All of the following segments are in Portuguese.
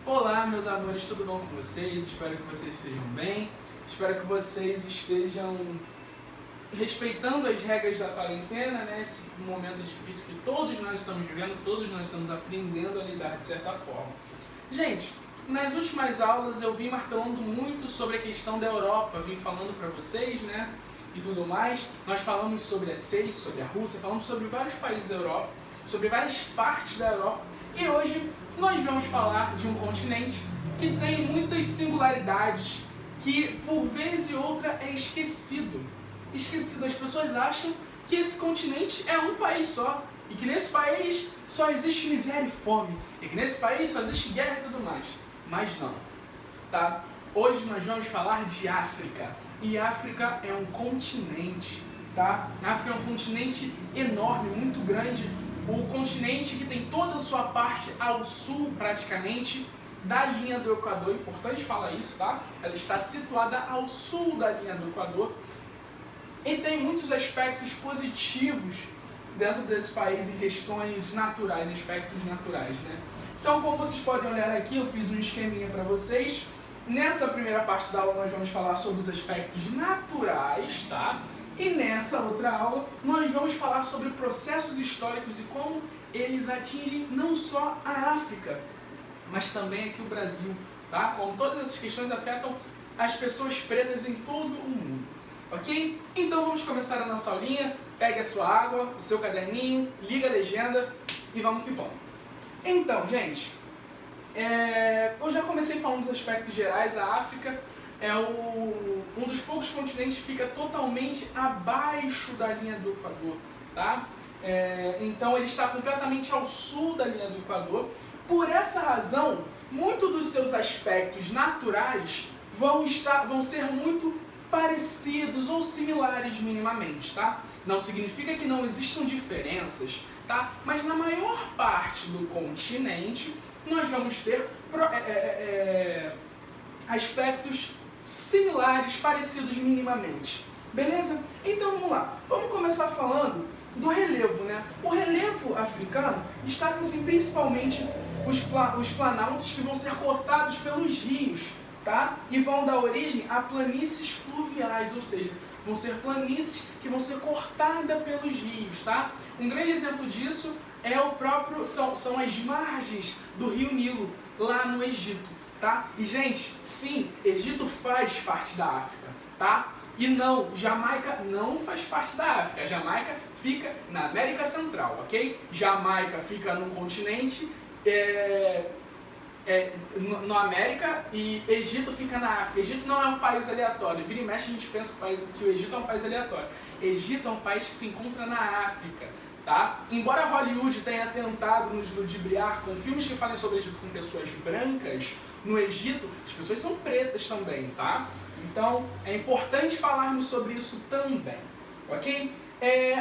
Olá, meus amores, tudo bom com vocês? Espero que vocês estejam bem. Espero que vocês estejam respeitando as regras da quarentena, né? Esse momento difícil que todos nós estamos vivendo, todos nós estamos aprendendo a lidar de certa forma. Gente, nas últimas aulas eu vim martelando muito sobre a questão da Europa, vim falando para vocês, né? E tudo mais. Nós falamos sobre a CEI, sobre a Rússia, falamos sobre vários países da Europa, sobre várias partes da Europa. E hoje nós vamos falar de um continente que tem muitas singularidades, que por vez e outra é esquecido. As pessoas acham que esse continente é um país só, e que nesse país só existe miséria e fome, e que nesse país só existe guerra e tudo mais. Mas não, tá? Hoje nós vamos falar de África, e África é um continente, tá? A África é um continente enorme, muito grande, o continente que tem toda a sua parte ao sul, praticamente, da linha do Equador. Importante falar isso, tá? Ela está situada ao sul da linha do Equador e tem muitos aspectos positivos dentro desse país em questões naturais, aspectos naturais, né? Então, como vocês podem olhar aqui, eu fiz um esqueminha para vocês. Nessa primeira parte da aula nós vamos falar sobre os aspectos naturais, tá? E nessa outra aula nós vamos falar sobre processos históricos e como eles atingem não só a África, mas também aqui o Brasil, tá? Como todas essas questões afetam as pessoas pretas em todo o mundo, ok? Então vamos começar a nossa aulinha. Pegue a sua água, o seu caderninho, liga a legenda e vamos que vamos. Então, gente, eu já comecei falando dos aspectos gerais. A África é um dos poucos continentes que fica totalmente abaixo da linha do Equador, tá? Então ele está completamente ao sul da linha do Equador. Por essa razão, muitos dos seus aspectos naturais vão ser muito parecidos ou similares minimamente, tá? Não significa que não existam diferenças, tá? Mas na maior parte do continente nós vamos ter aspectos similares, parecidos minimamente. Beleza? Então vamos lá. Vamos começar falando do relevo, né? O relevo africano destaca-se principalmente os planaltos que vão ser cortados pelos rios, tá? E vão dar origem a planícies fluviais, ou seja, vão ser planícies que vão ser cortadas pelos rios, tá? Um grande exemplo disso é são as margens do rio Nilo, lá no Egito, tá? E, gente, sim, Egito faz parte da África, tá? E não, Jamaica não faz parte da África. Jamaica fica na América Central, ok? Jamaica fica num continente no América e Egito fica na África. Egito não é um país aleatório. Vira e mexe a gente pensa que o Egito é um país aleatório. Egito é um país que se encontra na África, tá? Embora Hollywood tenha tentado nos ludibriar com filmes que falem sobre o Egito com pessoas brancas, no Egito as pessoas são pretas também, tá? Então é importante falarmos sobre isso também, ok?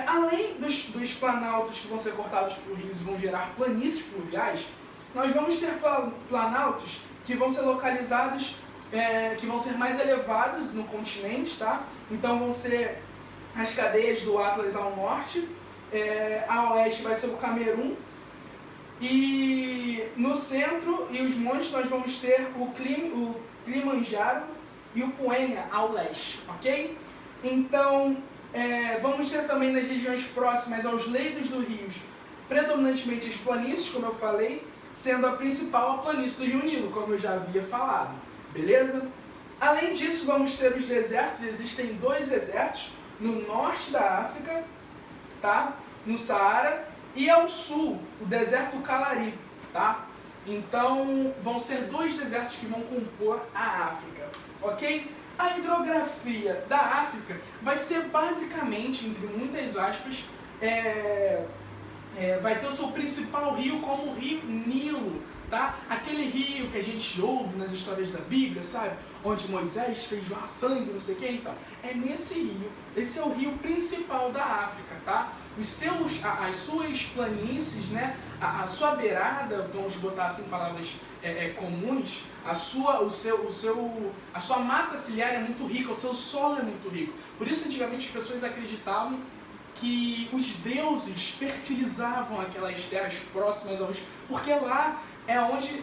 Além dos planaltos que vão ser cortados por rios e vão gerar planícies fluviais, nós vamos ter planaltos que vão ser localizados, que vão ser mais elevados no continente, tá? Então vão ser as cadeias do Atlas ao norte, a oeste vai ser o Camerun, e no centro e os montes nós vamos ter o Kilimanjaro e o Puênia ao leste, ok? Então vamos ter também nas regiões próximas aos leitos dos rios, predominantemente as planícies, como eu falei, sendo a principal a planície do Rio Nilo, como eu já havia falado, beleza? Além disso, vamos ter os desertos. Existem 2 desertos no norte da África, tá? No Saara, e ao sul, o deserto Kalahari, tá? Então, vão ser 2 desertos que vão compor a África, ok? A hidrografia da África vai ser basicamente, entre muitas aspas, vai ter o seu principal rio como o rio Nilo, tá? Aquele rio que a gente ouve nas histórias da Bíblia, sabe? Onde Moisés fez jorrar sangue, não sei o que, então. É nesse rio, esse é o rio principal da África, tá? As suas planícies, né? A sua beirada, vamos botar assim palavras comuns, a sua mata ciliar é muito rica, o seu solo é muito rico. Por isso, antigamente, as pessoas acreditavam que os deuses fertilizavam aquelas terras próximas ao rio, porque lá é onde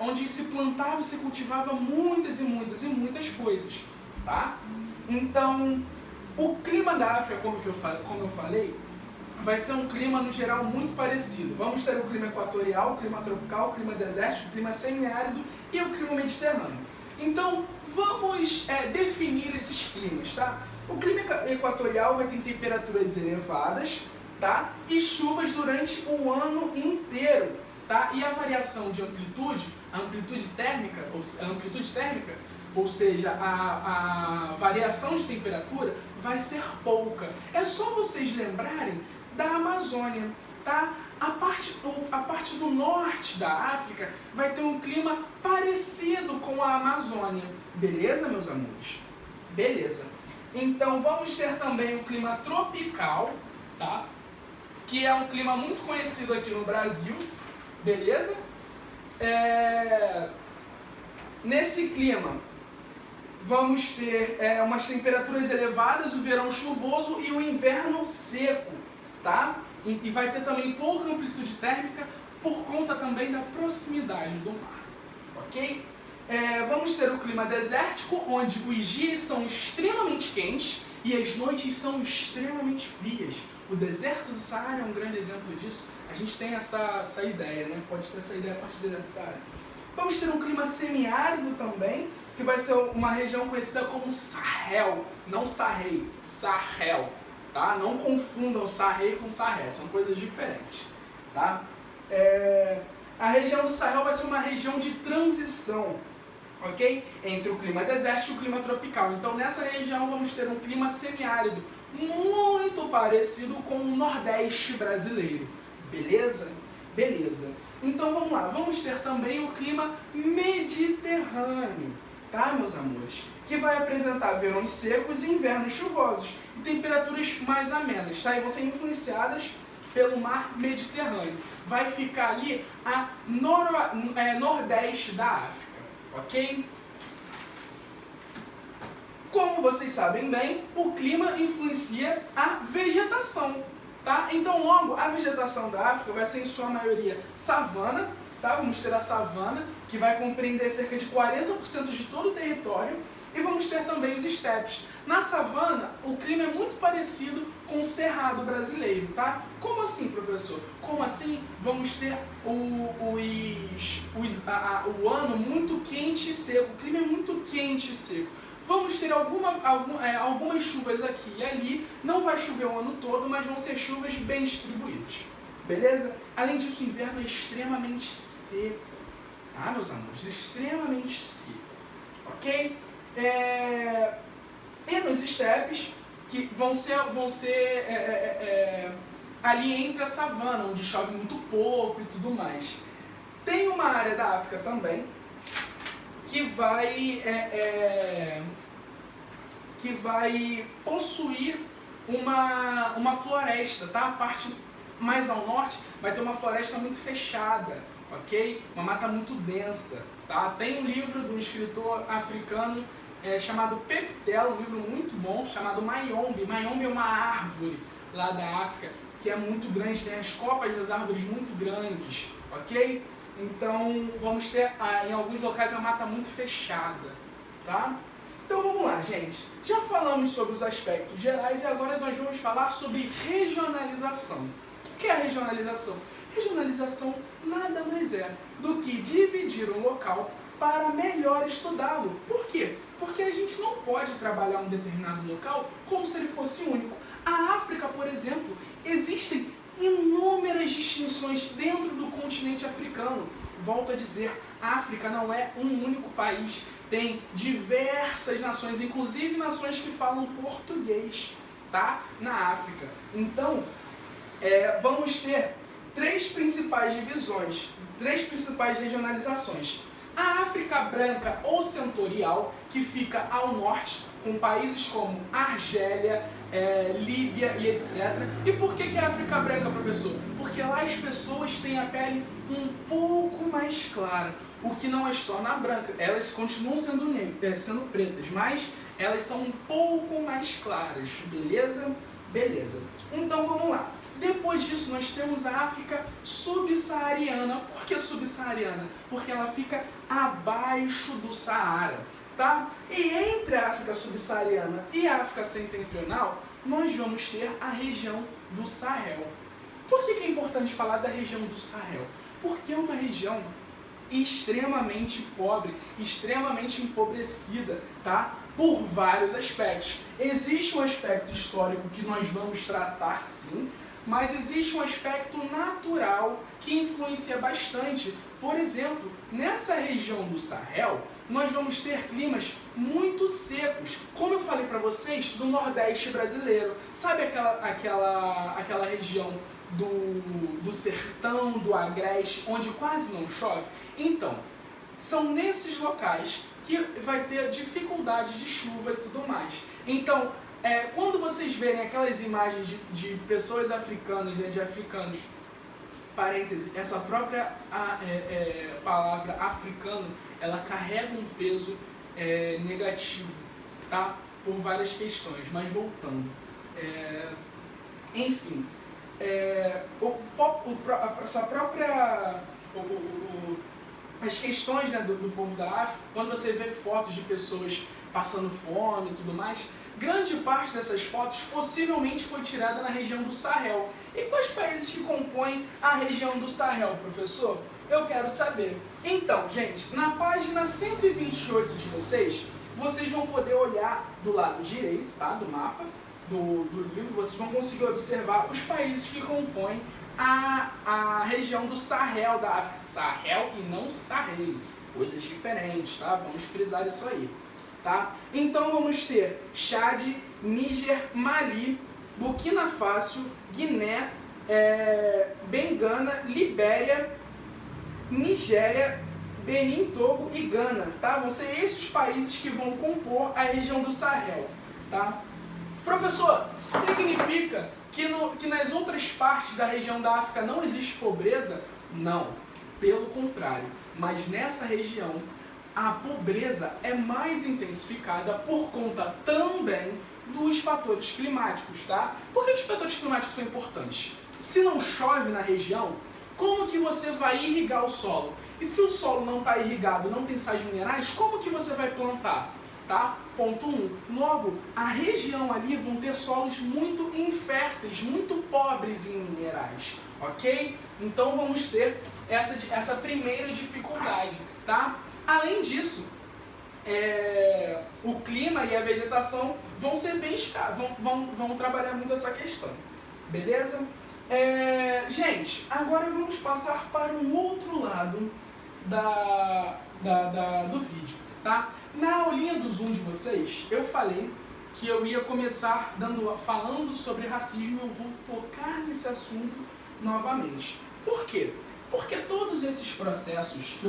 onde se plantava e se cultivava muitas e muitas e muitas coisas, tá? Então, o clima da África, como eu falei, vai ser um clima, no geral, muito parecido. Vamos ter o clima equatorial, o clima tropical, o clima desértico, o clima semiárido e o clima mediterrâneo. Então, vamos definir esses climas, tá? O clima equatorial vai ter temperaturas elevadas, tá? E chuvas durante o ano inteiro, tá? E a variação de amplitude, a amplitude térmica, ou seja, a variação de temperatura vai ser pouca. É só vocês lembrarem da Amazônia, tá? A parte do norte da África vai ter um clima parecido com a Amazônia. Beleza, meus amores? Beleza. Então, vamos ter também o clima tropical, tá? Que é um clima muito conhecido aqui no Brasil. Beleza? Nesse clima, vamos ter umas temperaturas elevadas, o verão chuvoso e o inverno seco, tá? E vai ter também pouca amplitude térmica por conta também da proximidade do mar, ok? Vamos ter o clima desértico, onde os dias são extremamente quentes e as noites são extremamente frias. O deserto do Saara é um grande exemplo disso. A gente tem essa ideia, né? Pode ter essa ideia a partir do deserto do Saara. Vamos ter um clima semiárido também, que vai ser uma região conhecida como Sahel, não Sahel, Sahel, tá? Não confundam Sahel com Sahel, são coisas diferentes, tá? A região do Sahel vai ser uma região de transição, ok? Entre o clima desértico e o clima tropical. Então, nessa região vamos ter um clima semiárido, muito parecido com o Nordeste brasileiro, beleza? Beleza. Então, vamos lá. Vamos ter também o clima mediterrâneo, tá, meus amores? Que vai apresentar verões secos e invernos chuvosos e temperaturas mais amenas, tá? E vão ser influenciadas pelo mar Mediterrâneo. Vai ficar ali a nordeste da África, ok? Como vocês sabem bem, o clima influencia a vegetação, tá? Então, logo, a vegetação da África vai ser, em sua maioria, savana, tá? Vamos ter a savana, que vai compreender cerca de 40% de todo o território, e vamos ter também os estepes. Na savana, o clima é muito parecido com o cerrado brasileiro, tá? Como assim, professor? Como assim vamos ter o ano muito quente e seco? O clima é muito quente e seco. Vamos ter algumas chuvas aqui e ali, não vai chover o ano todo, mas vão ser chuvas bem distribuídas, beleza? Além disso, o inverno é extremamente seco, tá, meus amores? Extremamente seco, ok? E nos estepes, que vão ser ali entre a savana, onde chove muito pouco e tudo mais. Tem uma área da África também, que vai possuir uma floresta, tá? A parte mais ao norte vai ter uma floresta muito fechada, ok? Uma mata muito densa, tá? Tem um livro de um escritor africano chamado Peptela, um livro muito bom, chamado Mayombe. Mayombe é uma árvore lá da África que é muito grande, tem as copas das árvores muito grandes, ok? Então, vamos ter, em alguns locais, a mata muito fechada, tá? Então, vamos lá, gente. Já falamos sobre os aspectos gerais e agora nós vamos falar sobre regionalização. O que é a regionalização? Regionalização nada mais é do que dividir um local para melhor estudá-lo. Por quê? Porque a gente não pode trabalhar um determinado local como se ele fosse único. A África, por exemplo, existem inúmeras distinções dentro do continente africano. Volto a dizer, a África não é um único país, tem diversas nações, inclusive nações que falam português, tá? Na África. Então, vamos ter três principais divisões, três principais regionalizações. A África branca ou setorial, que fica ao norte, com países como Argélia, Líbia e etc. E por que é a África branca, professor? Porque lá as pessoas têm a pele um pouco mais clara, o que não as torna branca. Elas continuam sendo pretas, mas elas são um pouco mais claras, beleza? Beleza. Então vamos lá. Depois disso nós temos a África subsaariana. Por que subsaariana? Porque ela fica abaixo do Saara, tá? E entre a África subsaariana e a África setentrional, nós vamos ter a região do Sahel. Por que é importante falar da região do Sahel? Porque é uma região extremamente pobre, extremamente empobrecida, tá? Por vários aspectos. Existe um aspecto histórico que nós vamos tratar sim, mas existe um aspecto natural que influencia bastante. Por exemplo, nessa região do Sahel, nós vamos ter climas muito secos, como eu falei para vocês, do Nordeste brasileiro. Sabe aquela região do sertão, do Agreste, onde quase não chove? Então, são nesses locais que vai ter dificuldade de chuva e tudo mais. Então, quando vocês verem aquelas imagens de pessoas africanas, né, de africanos, parêntese, essa própria palavra africano, ela carrega um peso negativo, tá? Por várias questões, mas voltando. Enfim, as questões, né, do povo da África, quando você vê fotos de pessoas passando fome e tudo mais, grande parte dessas fotos possivelmente foi tirada na região do Sahel. E quais países que compõem a região do Sahel, professor? Eu quero saber. Então, gente, na página 128 de vocês vão poder olhar do lado direito, tá, do mapa, do livro, vocês vão conseguir observar os países que compõem a região do Sahel da África. Sahel e não Sahel, coisas diferentes, tá? Vamos frisar isso aí, tá? Então vamos ter Chad, Níger, Mali, Burkina Faso, Guiné, Bengana, Libéria, Nigéria, Benin, Togo e Gana, tá? Vão ser esses países que vão compor a região do Sahel, tá? Professor, significa que nas outras partes da região da África não existe pobreza? Não, pelo contrário. Mas nessa região, a pobreza é mais intensificada por conta também dos fatores climáticos, tá? Por que os fatores climáticos são importantes? Se não chove na região, como que você vai irrigar o solo? E se o solo não está irrigado, não tem sais minerais, como que você vai plantar? Tá? Ponto 1. Logo, a região ali vão ter solos muito inférteis, muito pobres em minerais, ok? Então vamos ter essa primeira dificuldade, tá? Além disso, o clima e a vegetação vão ser bem escassos, vão trabalhar muito essa questão, beleza? Gente, agora vamos passar para um outro lado do vídeo, tá? Na aulinha do Zoom de vocês, eu falei que eu ia começar falando sobre racismo e eu vou tocar nesse assunto novamente. Por quê? Porque todos esses processos que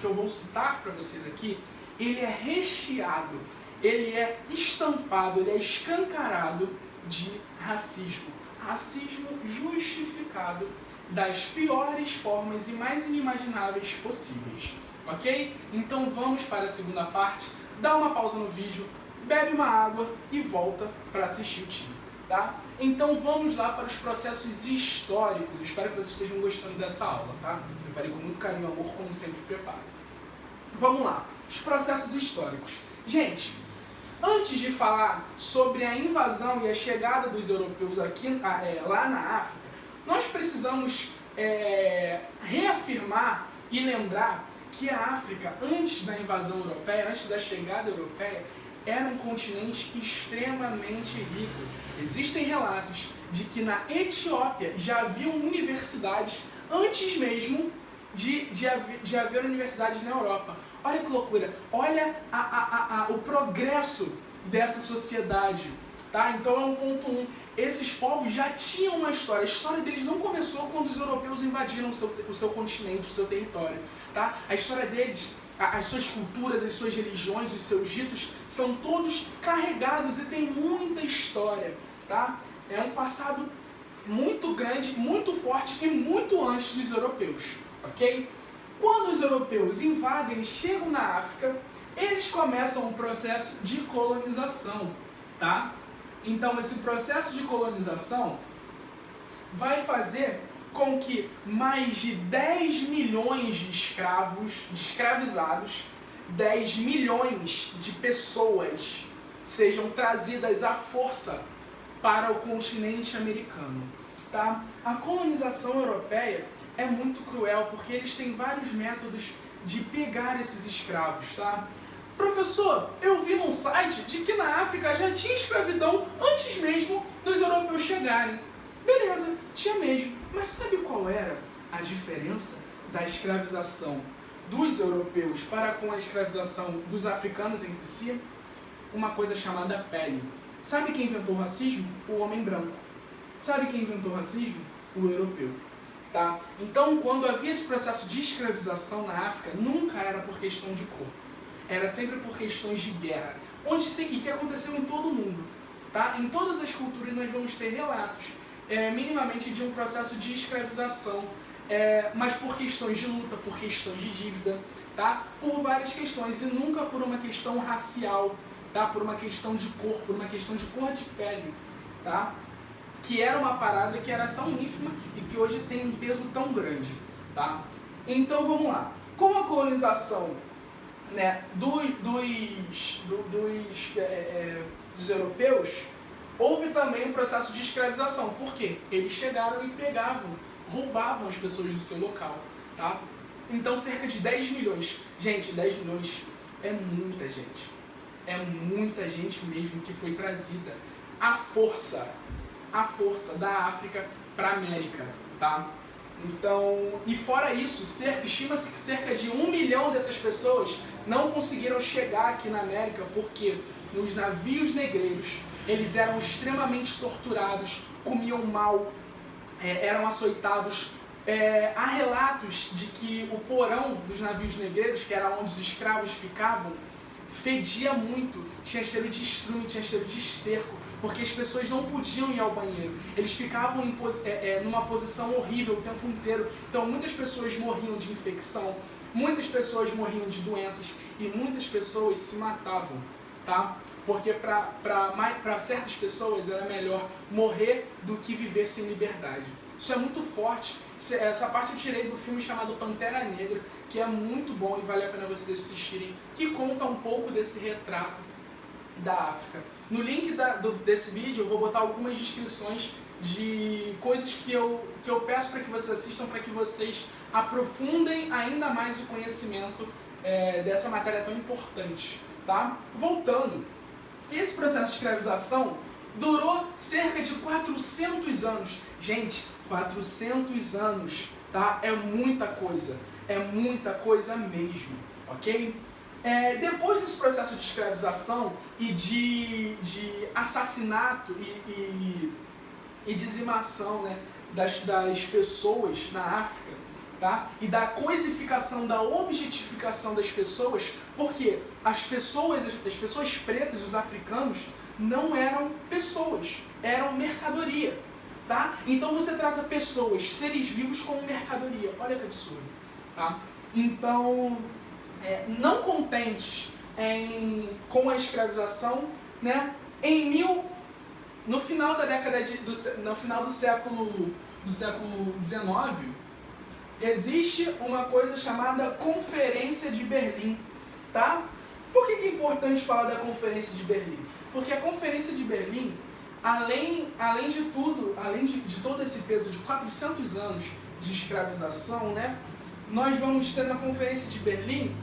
eu vou citar para vocês aqui, ele é recheado, ele é estampado, ele é escancarado de racismo. Racismo justificado das piores formas e mais inimagináveis possíveis. Ok? Então vamos para a segunda parte, dá uma pausa no vídeo, bebe uma água e volta para assistir o time, tá? Então vamos lá para os processos históricos. Eu espero que vocês estejam gostando dessa aula, tá? Preparei com muito carinho e amor, como sempre preparo. Vamos lá, os processos históricos. Gente, antes de falar sobre a invasão e a chegada dos europeus aqui, lá na África, nós precisamos reafirmar e lembrar que a África, antes da invasão europeia, antes da chegada europeia, era um continente extremamente rico. Existem relatos de que na Etiópia já haviam universidades antes mesmo de haver universidades na Europa. Olha que loucura, olha o progresso dessa sociedade, tá? Então é um ponto 1. Esses povos já tinham uma história. A história deles não começou quando os europeus invadiram o seu continente, o seu território, tá? A história deles, as suas culturas, as suas religiões, os seus ritos, são todos carregados e tem muita história, tá? É um passado muito grande, muito forte e muito antes dos europeus, ok? Quando os europeus invadem e chegam na África, eles começam um processo de colonização, tá? Então, esse processo de colonização vai fazer com que mais de 10 milhões de escravizados, 10 milhões de pessoas sejam trazidas à força para o continente americano. Tá? A colonização europeia é muito cruel porque eles têm vários métodos de pegar esses escravos. Tá? Professor, eu vi num site de que na África já tinha escravidão antes mesmo dos europeus chegarem. Beleza, tinha mesmo. Mas sabe qual era a diferença da escravização dos europeus para com a escravização dos africanos entre si? Uma coisa chamada pele. Sabe quem inventou o racismo? O homem branco. Sabe quem inventou o racismo? O europeu. Tá? Então, quando havia esse processo de escravização na África, nunca era por questão de cor. Era sempre por questões de guerra. E que aconteceu em todo o mundo. Tá? Em todas as culturas nós vamos ter relatos minimamente de um processo de escravização, mas por questões de luta, por questões de dívida, tá? Por várias questões, e nunca por uma questão racial, tá? Por uma questão de cor, por uma questão de cor de pele, tá? Que era uma parada que era tão ínfima e que hoje tem um peso tão grande. Tá? Então vamos lá. Com a colonização, né, dos europeus, houve também um processo de escravização. Por quê? Eles chegaram e roubavam as pessoas do seu local. Tá? Então cerca de 10 milhões. Gente, 10 milhões é muita gente. É muita gente mesmo que foi trazida à força da África para a América. Tá? Então, e fora isso, estima-se que cerca de 1 milhão dessas pessoas não conseguiram chegar aqui na América porque nos navios negreiros eles eram extremamente torturados, comiam mal, eram açoitados. Há relatos de que o porão dos navios negreiros, que era onde os escravos ficavam, fedia muito, tinha cheiro de estrume, tinha cheiro de esterco, porque as pessoas não podiam ir ao banheiro. Eles ficavam numa posição horrível o tempo inteiro. Então muitas pessoas morriam de infecção, muitas pessoas morriam de doenças e muitas pessoas se matavam, tá? Porque para certas pessoas era melhor morrer do que viver sem liberdade. Isso é muito forte. Essa parte eu tirei do filme chamado Pantera Negra, que é muito bom e vale a pena vocês assistirem, que conta um pouco desse retrato da África. No link desse vídeo eu vou botar algumas descrições de coisas que eu peço para que vocês assistam, para que vocês aprofundem ainda mais o conhecimento dessa matéria tão importante. Tá? Voltando, esse processo de escravização durou cerca de 400 anos. Gente, 400 anos, tá? É muita coisa mesmo, ok? Depois desse processo de escravização e de assassinato e dizimação, né, das pessoas na África, tá? E da coisificação, da objetificação das pessoas, porque as pessoas pretas, os africanos, não eram pessoas, eram mercadoria. Tá? Então você trata pessoas, seres vivos, como mercadoria. Olha que absurdo. Tá? Então, não contentes com a escravização, né? No final da no final do século XIX, existe uma coisa chamada Conferência de Berlim. Tá? Por que é importante falar da Conferência de Berlim? Porque a Conferência de Berlim, além de tudo, além de todo esse peso de 400 anos de escravização, né, nós vamos ter na Conferência de Berlim,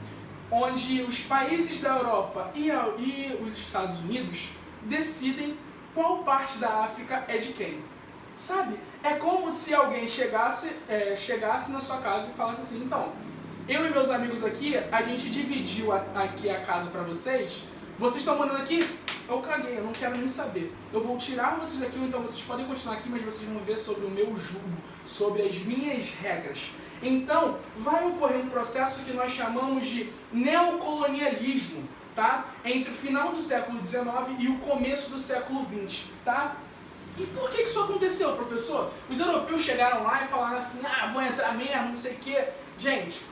onde os países da Europa e os Estados Unidos decidem qual parte da África é de quem. Sabe? É como se alguém chegasse na sua casa e falasse assim: então, eu e meus amigos aqui, a gente dividiu aqui a casa pra vocês estão morando aqui? Eu caguei, eu não quero nem saber. Eu vou tirar vocês daqui, ou então vocês podem continuar aqui, mas vocês vão ver sobre o meu jugo, sobre as minhas regras. Então, vai ocorrer um processo que nós chamamos de neocolonialismo, tá? Entre o final do século XIX e o começo do século XX, tá? E por que isso aconteceu, professor? Os europeus chegaram lá e falaram assim: vou entrar mesmo, não sei o quê. Gente,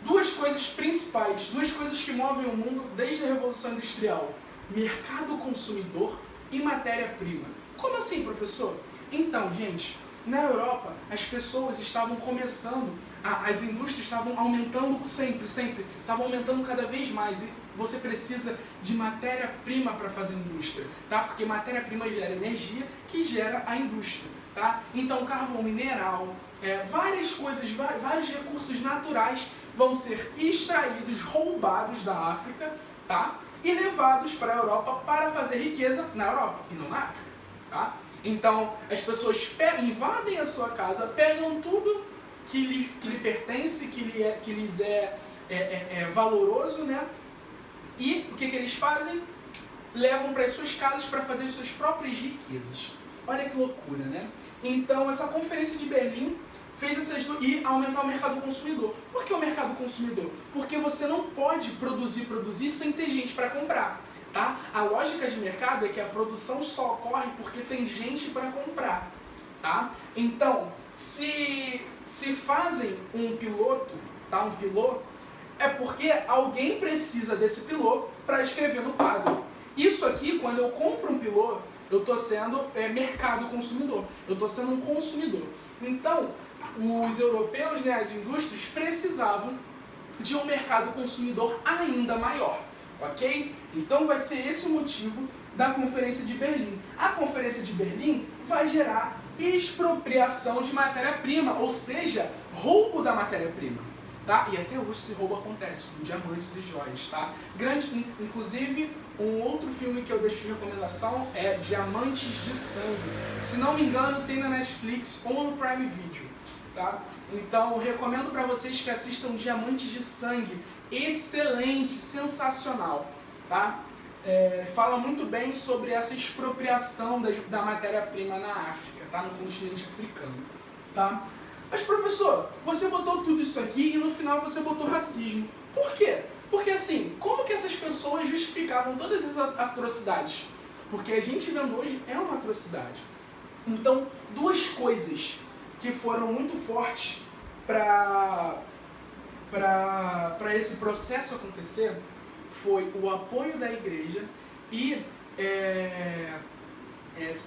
duas coisas principais, duas coisas que movem o mundo desde a Revolução Industrial: mercado consumidor e matéria-prima. Como assim, professor? Então, gente, na Europa as pessoas estavam começando, as indústrias estavam aumentando sempre, estavam aumentando cada vez mais. E você precisa de matéria-prima para fazer indústria, tá? Porque matéria-prima gera energia, que gera a indústria, tá? Então, carvão mineral, várias coisas, vários recursos naturais vão ser extraídos, roubados da África, tá? E levados para a Europa para fazer riqueza na Europa e não na África, tá? Então, as pessoas invadem a sua casa, pegam tudo que lhe pertence, que lhes é valoroso, né? E o que eles fazem? Levam para as suas casas para fazer as suas próprias riquezas. Olha que loucura, né? Então, essa conferência de Berlim fez e aumentar o mercado consumidor. Por que o mercado consumidor? Porque você não pode produzir sem ter gente para comprar, tá? A lógica de mercado é que a produção só ocorre porque tem gente para comprar, tá? Então, se fazem um piloto, tá? Um piloto, é porque alguém precisa desse piloto para escrever no quadro. Isso aqui, quando eu compro um piloto, eu estou sendo mercado consumidor, eu estou sendo um consumidor. Então, os europeus, né, as indústrias, precisavam de um mercado consumidor ainda maior, ok? Então vai ser esse o motivo da Conferência de Berlim. A Conferência de Berlim vai gerar expropriação de matéria-prima, ou seja, roubo da matéria-prima, tá? E até hoje esse roubo acontece com diamantes e joias, tá? Inclusive, um outro filme que eu deixo de recomendação é Diamantes de Sangue. Se não me engano, tem na Netflix ou no Prime Video. Tá? Então, recomendo para vocês que assistam Diamantes de Sangue. Excelente, sensacional. Tá? Fala muito bem sobre essa expropriação da matéria-prima na África, tá? No continente africano. Tá? Mas, professor, você botou tudo isso aqui e no final você botou racismo. Por quê? Porque, assim, como que essas pessoas justificavam todas essas atrocidades? Porque a gente vendo hoje é uma atrocidade. Então, duas coisas que foram muito fortes para esse processo acontecer foi o apoio da igreja e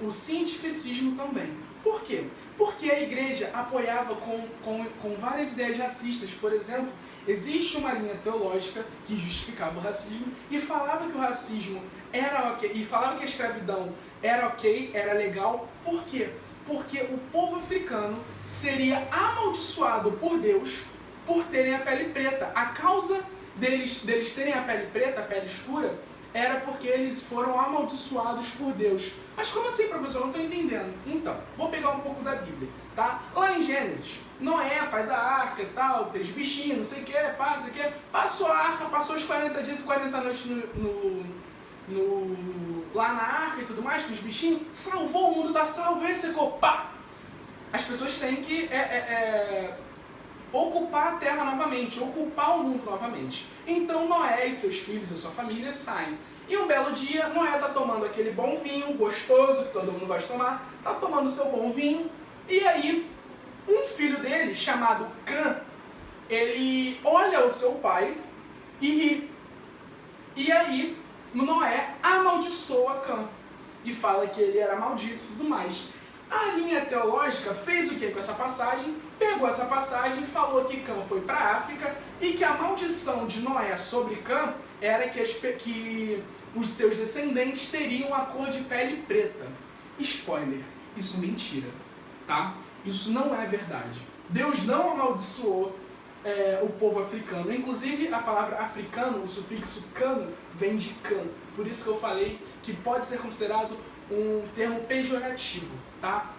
o cientificismo também. Por quê? Porque a igreja apoiava com várias ideias racistas. Por exemplo, existe uma linha teológica que justificava o racismo e falava que o racismo era ok, e falava que a escravidão era ok, era legal. Por quê? Porque o povo africano seria amaldiçoado por Deus por terem a pele preta. A causa deles terem a pele preta, a pele escura, era porque eles foram amaldiçoados por Deus. Mas como assim, professor? Eu não estou entendendo. Então, vou pegar um pouco da Bíblia, tá? Lá em Gênesis, Noé faz a arca e tal, 3 bichinhos, não sei o que, passou a arca, passou os 40 dias e 40 noites lá na arca e tudo mais, com os bichinhos, salvou o mundo, tá salvo, e secou, pá! As pessoas têm que ocupar a terra novamente, ocupar o mundo novamente. Então Noé e seus filhos e sua família saem. E um belo dia, Noé tá tomando aquele bom vinho, gostoso, que todo mundo gosta de tomar, tá tomando seu bom vinho, e aí um filho dele, chamado Cã, ele olha o seu pai e ri. E aí Noé amaldiçoa Cã e fala que ele era maldito e tudo mais. A linha teológica fez o que com essa passagem? Pegou essa passagem, falou que Cã foi para a África e que a maldição de Noé sobre Cã era que os seus descendentes teriam a cor de pele preta. Spoiler, isso é mentira, tá? Isso não é verdade. Deus não amaldiçoou o povo africano. Inclusive, a palavra africano, o sufixo cano, vem de Cã. Por isso que eu falei que pode ser considerado um termo pejorativo, tá?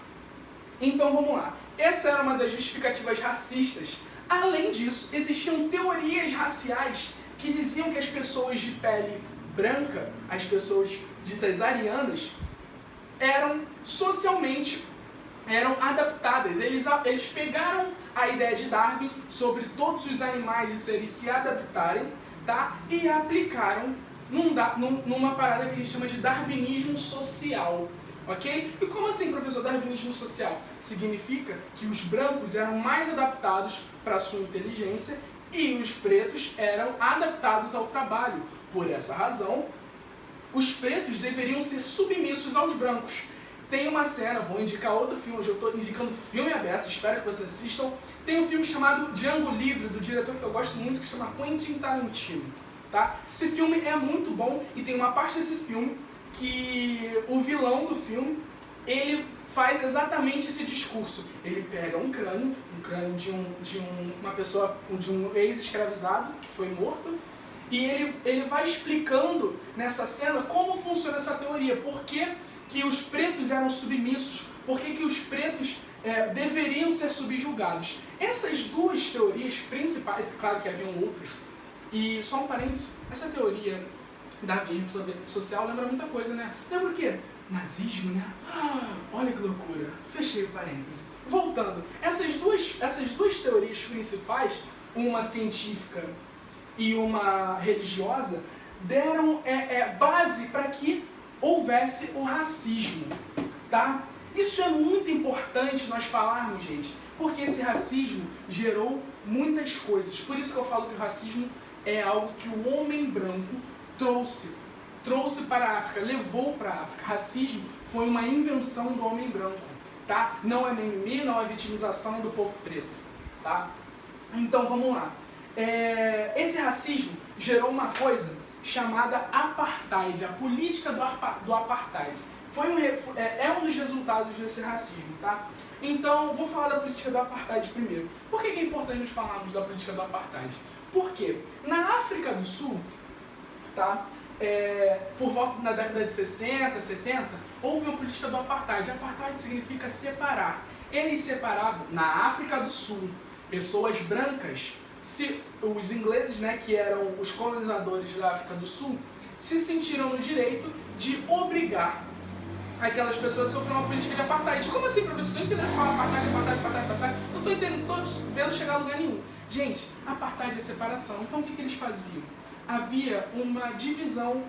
Então, vamos lá. Essa era uma das justificativas racistas. Além disso, existiam teorias raciais que diziam que as pessoas de pele branca, as pessoas ditas arianas, eram socialmente adaptadas. Eles pegaram a ideia de Darwin sobre todos os animais e seres se adaptarem, tá? E aplicaram numa parada que a gente chama de darwinismo social, ok? E como assim, professor, darwinismo social? Significa que os brancos eram mais adaptados para a sua inteligência e os pretos eram adaptados ao trabalho. Por essa razão, os pretos deveriam ser submissos aos brancos. Tem uma cena, vou indicar outro filme, hoje eu estou indicando filme aberto, espero que vocês assistam. Tem um filme chamado Django Livre, do diretor que eu gosto muito, que se chama Quentin Tarantino. Tá? Esse filme é muito bom e tem uma parte desse filme que o vilão do filme, ele faz exatamente esse discurso. Ele pega um crânio de uma pessoa, de um ex-escravizado que foi morto, e ele vai explicando nessa cena como funciona essa teoria, por que os pretos eram submissos, por que os pretos deveriam ser subjugados. Essas duas teorias principais, claro que haviam outras, e só um parênteses, essa teoria darwinismo social lembra muita coisa, né? Lembra o quê? Nazismo, né? Olha que loucura. Fechei o parêntese. Voltando, essas duas teorias principais, uma científica e uma religiosa, deram base para que houvesse o racismo, tá? Isso é muito importante nós falarmos, gente, porque esse racismo gerou muitas coisas. Por isso que eu falo que o racismo é algo que o homem branco trouxe para a África, levou para a África. Racismo foi uma invenção do homem branco, tá? Não é mimimi, não é vitimização do povo preto, tá? Então vamos lá. Esse racismo gerou uma coisa chamada apartheid, a política do apartheid. É um dos resultados desse racismo, tá? Então, vou falar da política do apartheid primeiro. Por que é importante nós falarmos da política do apartheid? Porque na África do Sul, tá? Por volta da década de 60, 70, houve uma política do apartheid. Apartheid significa separar. Eles separavam, na África do Sul, pessoas brancas. Os ingleses, né, que eram os colonizadores da África do Sul, se sentiram no direito de obrigar aquelas pessoas a sofrer uma política de apartheid. Como assim, professor? Não entendendo se fala apartheid? Não estou entendendo, não estou vendo chegar a lugar nenhum. Gente, apartheid é separação. Então o que eles faziam? Havia uma divisão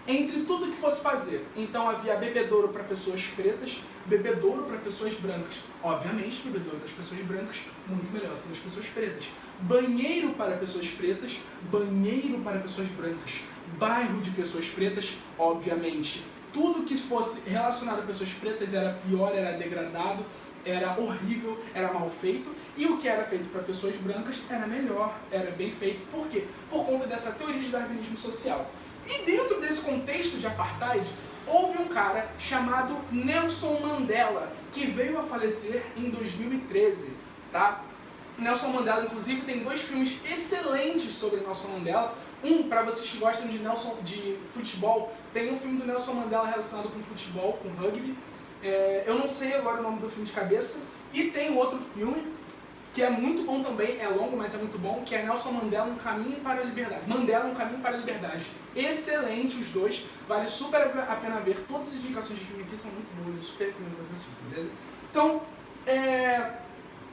entre tudo que fosse fazer. Então havia bebedouro para pessoas pretas, bebedouro para pessoas brancas. Obviamente, bebedouro das pessoas brancas, muito melhor do que das pessoas pretas. Banheiro para pessoas pretas, banheiro para pessoas brancas. Bairro de pessoas pretas, obviamente. Tudo que fosse relacionado a pessoas pretas era pior, era degradado, era horrível, era mal feito. E o que era feito para pessoas brancas era melhor, era bem feito. Por quê? Por conta dessa teoria de darwinismo social. E dentro desse contexto de apartheid, houve um cara chamado Nelson Mandela, que veio a falecer em 2013, tá? Nelson Mandela, inclusive, tem 2 filmes excelentes sobre Nelson Mandela. Para vocês que gostam de futebol, tem um filme do Nelson Mandela relacionado com futebol, com rugby. Eu não sei agora o nome do filme de cabeça. E tem outro filme, que é muito bom também, é longo, mas é muito bom, que é Nelson Mandela, Um Caminho para a Liberdade. Mandela, Um Caminho para a Liberdade. Excelente os dois, vale super a pena ver. Todas as indicações de filme aqui são muito boas, eu super recomendo que vocês assistam, beleza? Então,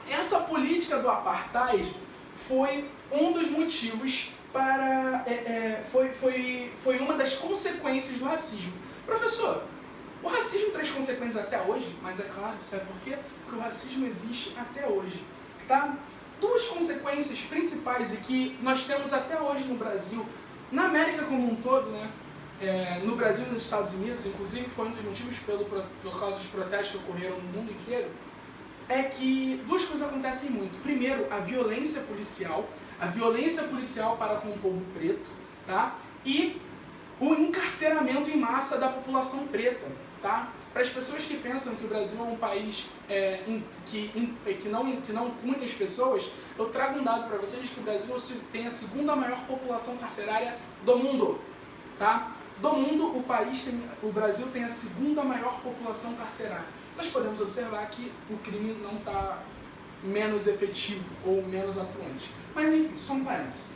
essa política do apartheid foi um dos motivos para... foi uma das consequências do racismo. Professor, o racismo traz consequências até hoje, mas é claro, sabe por quê? Porque o racismo existe até hoje, tá? 2 consequências principais e que nós temos até hoje no Brasil, na América como um todo, né? No Brasil e nos Estados Unidos, inclusive foi um dos motivos por causa dos protestos que ocorreram no mundo inteiro, é que 2 coisas acontecem muito. Primeiro, a violência policial para com o povo preto, tá? E o encarceramento em massa da população preta, tá? Para as pessoas que pensam que o Brasil é um país que não pune as pessoas, eu trago um dado para vocês que o Brasil tem a 2ª maior população carcerária do mundo, tá? Do mundo, o Brasil tem a 2ª maior população carcerária. Nós podemos observar que o crime não está menos efetivo ou menos atuante. Mas enfim, só um parênteses.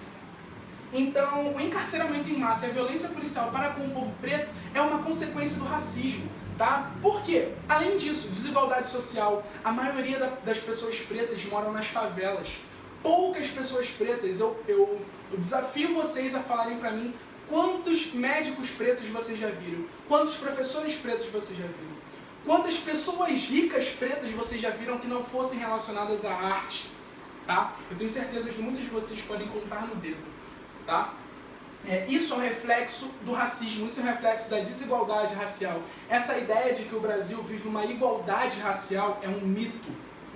Então, o encarceramento em massa e a violência policial para com o povo preto é uma consequência do racismo, tá? Por quê? Além disso, desigualdade social. A maioria das pessoas pretas moram nas favelas. Poucas pessoas pretas. Eu desafio vocês a falarem para mim quantos médicos pretos vocês já viram, quantos professores pretos vocês já viram. Quantas pessoas ricas pretas vocês já viram que não fossem relacionadas à arte, tá? Eu tenho certeza que muitos de vocês podem contar no dedo, tá? Isso é um reflexo do racismo, isso é um reflexo da desigualdade racial. Essa ideia de que o Brasil vive uma igualdade racial é um mito,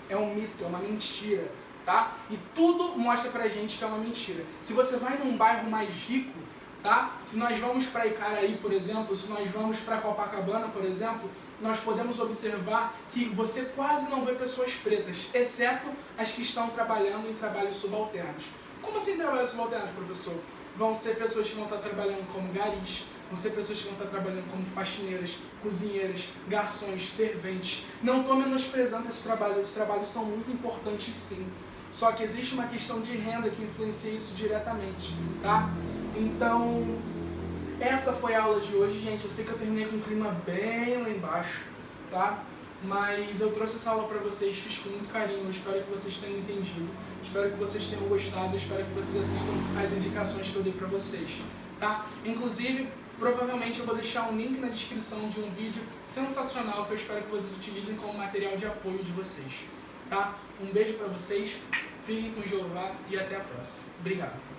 é uma mentira, tá? E tudo mostra pra gente que é uma mentira. Se você vai num bairro mais rico, tá? Se nós vamos para Icaraí, por exemplo, se nós vamos para Copacabana, por exemplo, nós podemos observar que você quase não vê pessoas pretas, exceto as que estão trabalhando em trabalhos subalternos. Como assim trabalhos subalternos, professor? Vão ser pessoas que vão estar trabalhando como garis, vão ser pessoas que vão estar trabalhando como faxineiras, cozinheiras, garçons, serventes. Não estou menosprezando esses trabalhos são muito importantes sim. Só que existe uma questão de renda que influencia isso diretamente, tá? Então, essa foi a aula de hoje, gente. Eu sei que eu terminei com um clima bem lá embaixo, tá? Mas eu trouxe essa aula pra vocês, fiz com muito carinho. Eu espero que vocês tenham entendido. Espero que vocês tenham gostado. Espero que vocês assistam as indicações que eu dei pra vocês, tá? Inclusive, provavelmente eu vou deixar um link na descrição de um vídeo sensacional que eu espero que vocês utilizem como material de apoio de vocês, tá? Um beijo pra vocês, fiquem com Jeová e até a próxima. Obrigado.